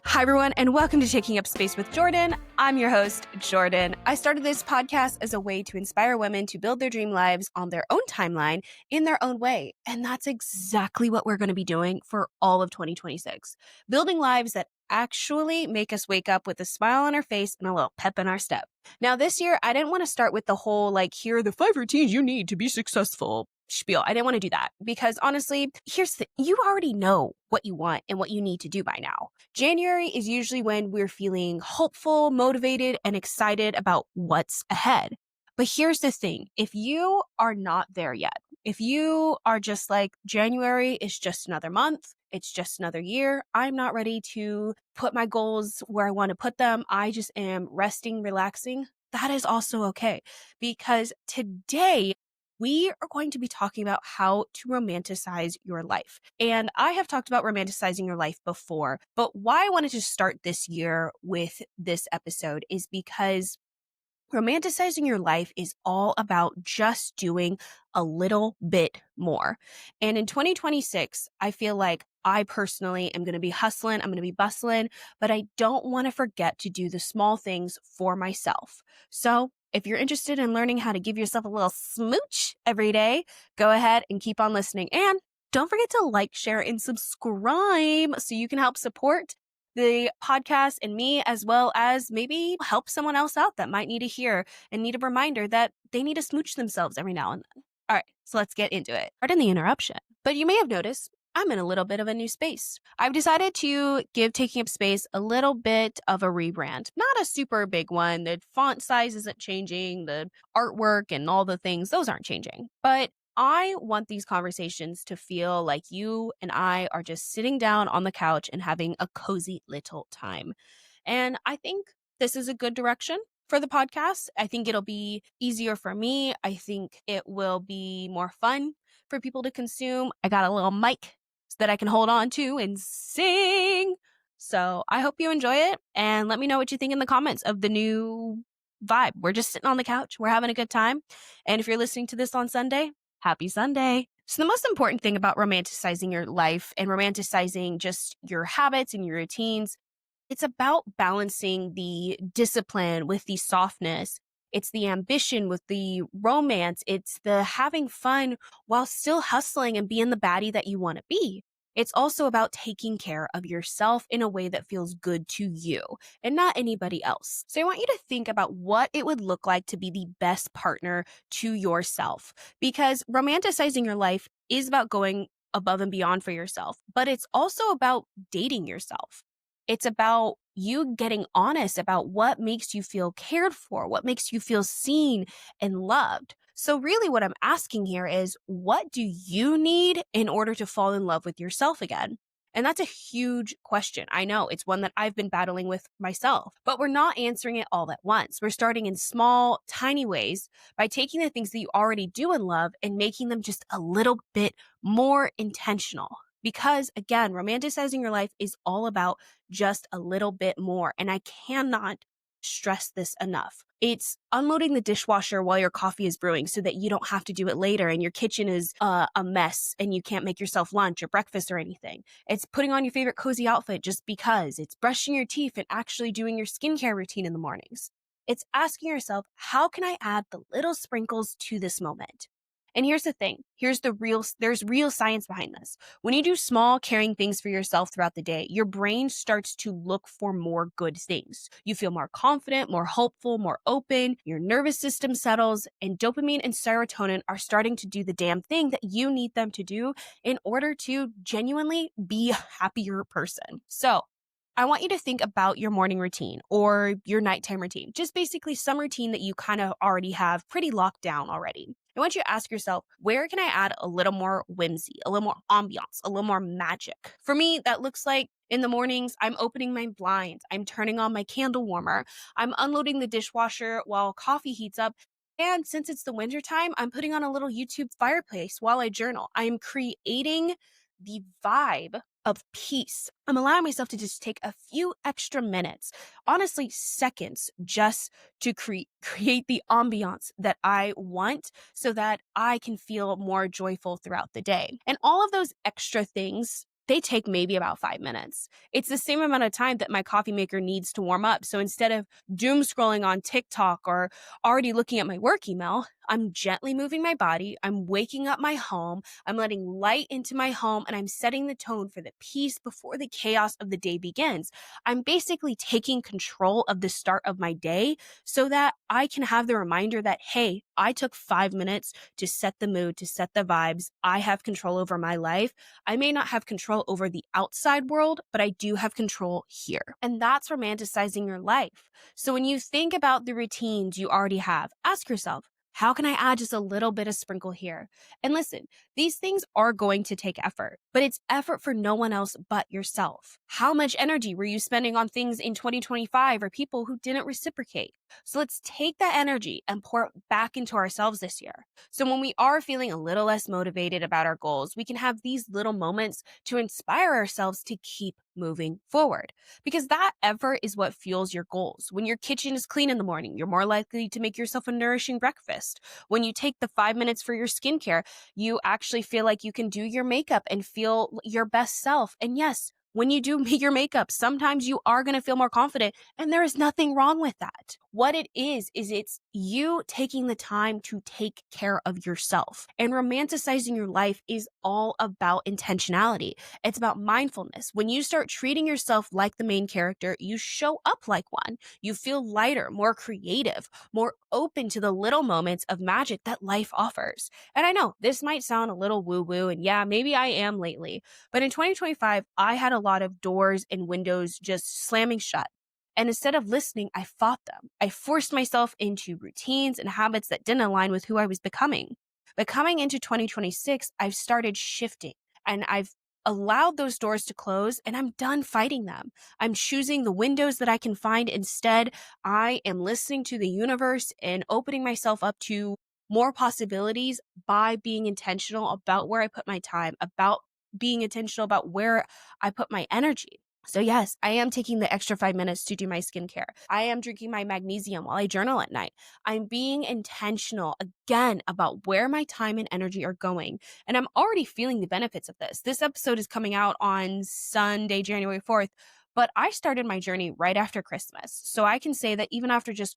Hi, everyone, and welcome to Taking Up Space with Jordan. I'm your host, Jordan. I started this podcast as a way to inspire women to build their dream lives on their own timeline in their own way. And that's exactly what we're going to be doing for all of 2026. Building lives that actually make us wake up with a smile on our face and a little pep in our step. Now, this year, I didn't want to start with the whole, here are the 5 routines you need to be successful spiel. I didn't want to do that because honestly, you already know what you want and what you need to do by now. January is usually when we're feeling hopeful, motivated, and excited about what's ahead. But here's the thing. If you are not there yet, if you are just like, January is just another month, it's just another year, I'm not ready to put my goals where I want to put them, I just am resting, relaxing, that is also okay. Because today, we are going to be talking about how to romanticize your life. And I have talked about romanticizing your life before, but why I wanted to start this year with this episode is because romanticizing your life is all about just doing a little bit more. And in 2026, I feel like I personally am going to be hustling, I'm going to be bustling, but I don't want to forget to do the small things for myself. So if you're interested in learning how to give yourself a little smooch every day, go ahead and keep on listening. And don't forget to like, share, and subscribe so you can help support the podcast and me, as well as maybe help someone else out that might need to hear and need a reminder that they need to smooch themselves every now and then. All right, so let's get into it. Pardon the interruption, but you may have noticed I'm in a little bit of a new space. I've decided to give Taking Up Space a little bit of a rebrand. Not a super big one. The font size isn't changing. The artwork and all the things, those aren't changing. But I want these conversations to feel like you and I are just sitting down on the couch and having a cozy little time. And I think this is a good direction for the podcast. I think it'll be easier for me. I think it will be more fun for people to consume. I got a little mic that I can hold on to and sing. So I hope you enjoy it and let me know what you think in the comments of the new vibe. We're just sitting on the couch. We're having a good time. And if you're listening to this on Sunday, happy Sunday. So the most important thing about romanticizing your life and romanticizing just your habits and your routines, it's about balancing the discipline with the softness. It's the ambition with the romance. It's the having fun while still hustling and being the baddie that you want to be. It's also about taking care of yourself in a way that feels good to you and not anybody else. So I want you to think about what it would look like to be the best partner to yourself, because romanticizing your life is about going above and beyond for yourself, but it's also about dating yourself. It's about you getting honest about what makes you feel cared for, what makes you feel seen and loved. So really what I'm asking here is, what do you need in order to fall in love with yourself again? And that's a huge question. I know it's one that I've been battling with myself, but we're not answering it all at once. We're starting in small, tiny ways by taking the things that you already do and love and making them just a little bit more intentional. Because again, romanticizing your life is all about just a little bit more. And I cannot stress this enough. It's unloading the dishwasher while your coffee is brewing so that you don't have to do it later and your kitchen is a mess and you can't make yourself lunch or breakfast or anything. It's putting on your favorite cozy outfit just because. It's brushing your teeth and actually doing your skincare routine in the mornings. It's asking yourself, how can I add the little sprinkles to this moment? And here's the thing. There's real science behind this. When you do small, caring things for yourself throughout the day, your brain starts to look for more good things. You feel more confident, more hopeful, more open, your nervous system settles, and dopamine and serotonin are starting to do the damn thing that you need them to do in order to genuinely be a happier person. So I want you to think about your morning routine or your nighttime routine, just basically some routine that you kind of already have pretty locked down already. I want you to ask yourself, where can I add a little more whimsy, a little more ambiance, a little more magic? For me, that looks like in the mornings, I'm opening my blinds, I'm turning on my candle warmer, I'm unloading the dishwasher while coffee heats up. And since it's the wintertime, I'm putting on a little YouTube fireplace while I journal. I am creating the vibe of peace. I'm allowing myself to just take a few extra minutes, honestly, seconds, just to create the ambiance that I want so that I can feel more joyful throughout the day. And all of those extra things, they take maybe about 5 minutes. It's the same amount of time that my coffee maker needs to warm up. So instead of doom scrolling on TikTok or already looking at my work email, I'm gently moving my body. I'm waking up my home. I'm letting light into my home, and I'm setting the tone for the peace before the chaos of the day begins. I'm basically taking control of the start of my day so that I can have the reminder that, hey, I took 5 minutes to set the mood, to set the vibes. I have control over my life. I may not have control over the outside world, but I do have control here. And that's romanticizing your life. So when you think about the routines you already have, ask yourself, how can I add just a little bit of sprinkle here? And listen, these things are going to take effort, but it's effort for no one else but yourself. How much energy were you spending on things in 2025 or people who didn't reciprocate? So let's take that energy and pour it back into ourselves this year. So when we are feeling a little less motivated about our goals, we can have these little moments to inspire ourselves to keep moving forward, because that effort is what fuels your goals. When your kitchen is clean in the morning, you're more likely to make yourself a nourishing breakfast. When you take the 5 minutes for your skincare, you actually feel like you can do your makeup and feel your best self. And yes, when you do your makeup, sometimes you are going to feel more confident, and there is nothing wrong with that. What it is it's you taking the time to take care of yourself. And romanticizing your life is all about intentionality. It's about mindfulness. When you start treating yourself like the main character, you show up like one. You feel lighter, more creative, more open to the little moments of magic that life offers. And I know this might sound a little woo-woo, and yeah, maybe I am lately, but in 2025, I had a lot of doors and windows just slamming shut. And instead of listening, I fought them. I forced myself into routines and habits that didn't align with who I was becoming. But coming into 2026, I've started shifting, and I've allowed those doors to close, and I'm done fighting them. I'm choosing the windows that I can find. Instead, I am listening to the universe and opening myself up to more possibilities by being intentional about where I put my time, about being intentional about where I put my energy. So yes, I am taking the extra 5 minutes to do my skincare. I am drinking my magnesium while I journal at night. I'm being intentional again about where my time and energy are going. And I'm already feeling the benefits of this. This episode is coming out on Sunday, January 4th, but I started my journey right after Christmas. So I can say that even after just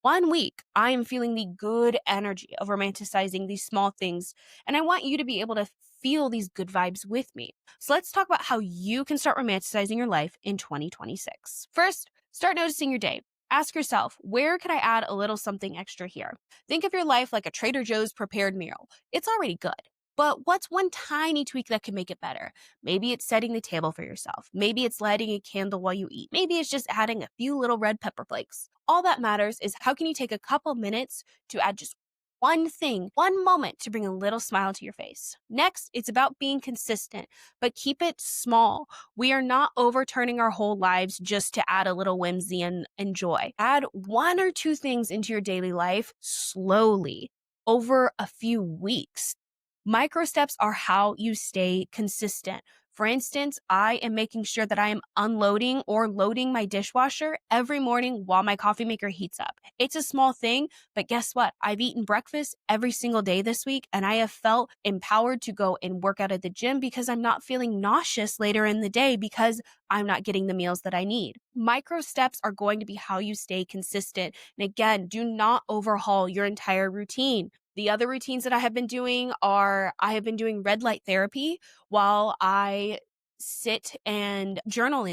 1 week, I am feeling the good energy of romanticizing these small things. And I want you to be able to feel these good vibes with me. So let's talk about how you can start romanticizing your life in 2026. First, start noticing your day. Ask yourself, where could I add a little something extra here? Think of your life like a Trader Joe's prepared meal. It's already good. But what's one tiny tweak that can make it better? Maybe it's setting the table for yourself. Maybe it's lighting a candle while you eat. Maybe it's just adding a few little red pepper flakes. All that matters is how can you take a couple minutes to add just one thing, one moment to bring a little smile to your face. Next, it's about being consistent, but keep it small. We are not overturning our whole lives just to add a little whimsy and joy. Add one or two things into your daily life slowly over a few weeks. Micro steps are how you stay consistent. For instance, I am making sure that I am unloading or loading my dishwasher every morning while my coffee maker heats up. It's a small thing, but guess what? I've eaten breakfast every single day this week, and I have felt empowered to go and work out at the gym because I'm not feeling nauseous later in the day because I'm not getting the meals that I need. Micro steps are going to be how you stay consistent. And again, do not overhaul your entire routine. The other routines that I have been doing are I have been doing red light therapy while I sit and journal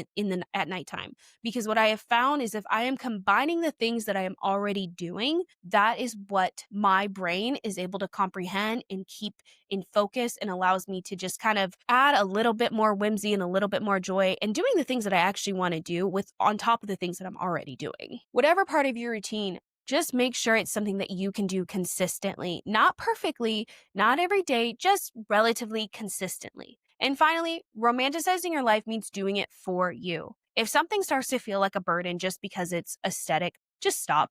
at nighttime. Because what I have found is if I am combining the things that I am already doing, that is what my brain is able to comprehend and keep in focus, and allows me to just kind of add a little bit more whimsy and a little bit more joy and doing the things that I actually want to do with on top of the things that I'm already doing. Whatever part of your routine, just make sure it's something that you can do consistently, not perfectly, not every day, just relatively consistently. And finally, romanticizing your life means doing it for you. If something starts to feel like a burden just because it's aesthetic, just stop.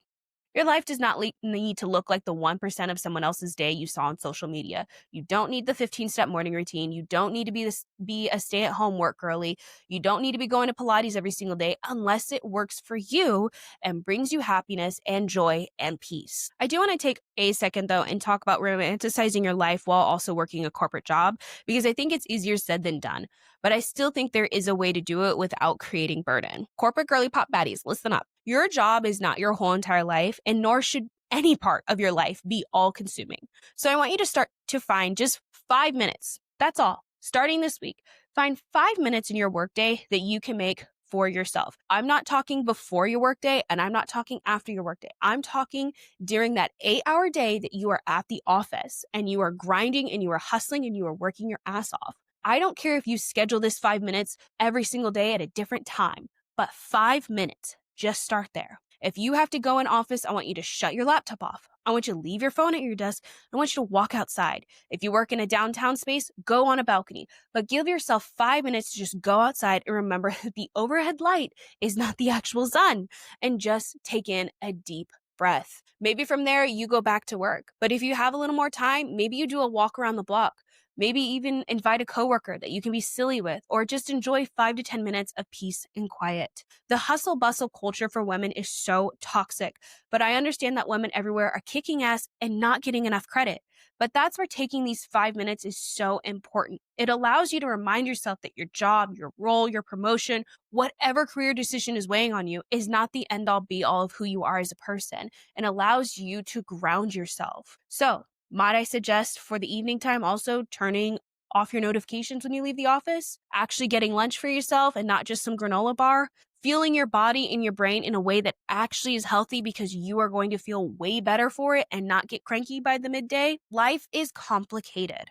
Your life does not need to look like the 1% of someone else's day you saw on social media. You don't need the 15-step morning routine. You don't need to be a stay-at-home work girly. You don't need to be going to Pilates every single day unless it works for you and brings you happiness and joy and peace. I do want to take a second, though, and talk about romanticizing your life while also working a corporate job, because I think it's easier said than done. But I still think there is a way to do it without creating burden. Corporate girly pop baddies, listen up. Your job is not your whole entire life, and nor should any part of your life be all consuming. So I want you to start to find just 5 minutes. That's all. Starting this week, find 5 minutes in your workday that you can make for yourself. I'm not talking before your workday, and I'm not talking after your workday. I'm talking during that 8-hour day that you are at the office and you are grinding and you are hustling and you are working your ass off. I don't care if you schedule this 5 minutes every single day at a different time, but 5 minutes, just start there. If you have to go in office, I want you to shut your laptop off. I want you to leave your phone at your desk. I want you to walk outside. If you work in a downtown space, go on a balcony, but give yourself 5 minutes to just go outside and remember that the overhead light is not the actual sun, and just take in a deep breath. Maybe from there you go back to work. But if you have a little more time, maybe you do a walk around the block. Maybe even invite a coworker that you can be silly with, or just enjoy 5 to 10 minutes of peace and quiet. The hustle bustle culture for women is so toxic, but I understand that women everywhere are kicking ass and not getting enough credit. But that's where taking these 5 minutes is so important. It allows you to remind yourself that your job, your role, your promotion, whatever career decision is weighing on you is not the end all be all of who you are as a person, and allows you to ground yourself. So, might I suggest for the evening time also turning off your notifications when you leave the office, actually getting lunch for yourself and not just some granola bar, fueling your body and your brain in a way that actually is healthy because you are going to feel way better for it and not get cranky by the midday. Life is complicated.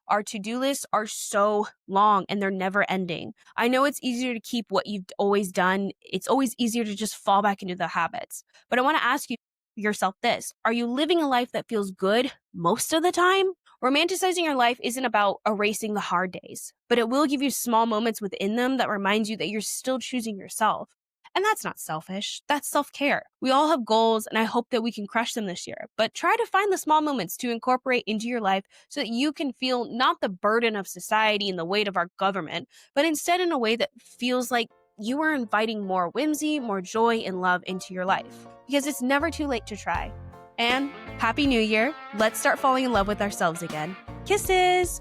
Our to-do lists are so long and they're never ending. I know it's easier to keep what you've always done. It's always easier to just fall back into the habits. But I want to ask yourself this. Are you living a life that feels good most of the time? Romanticizing your life isn't about erasing the hard days, but it will give you small moments within them that reminds you that you're still choosing yourself. And that's not selfish. That's self-care. We all have goals, and I hope that we can crush them this year. But try to find the small moments to incorporate into your life so that you can feel not the burden of society and the weight of our government, but instead in a way that feels like you are inviting more whimsy, more joy, and love into your life. Because it's never too late to try. And Happy New Year. Let's start falling in love with ourselves again. Kisses!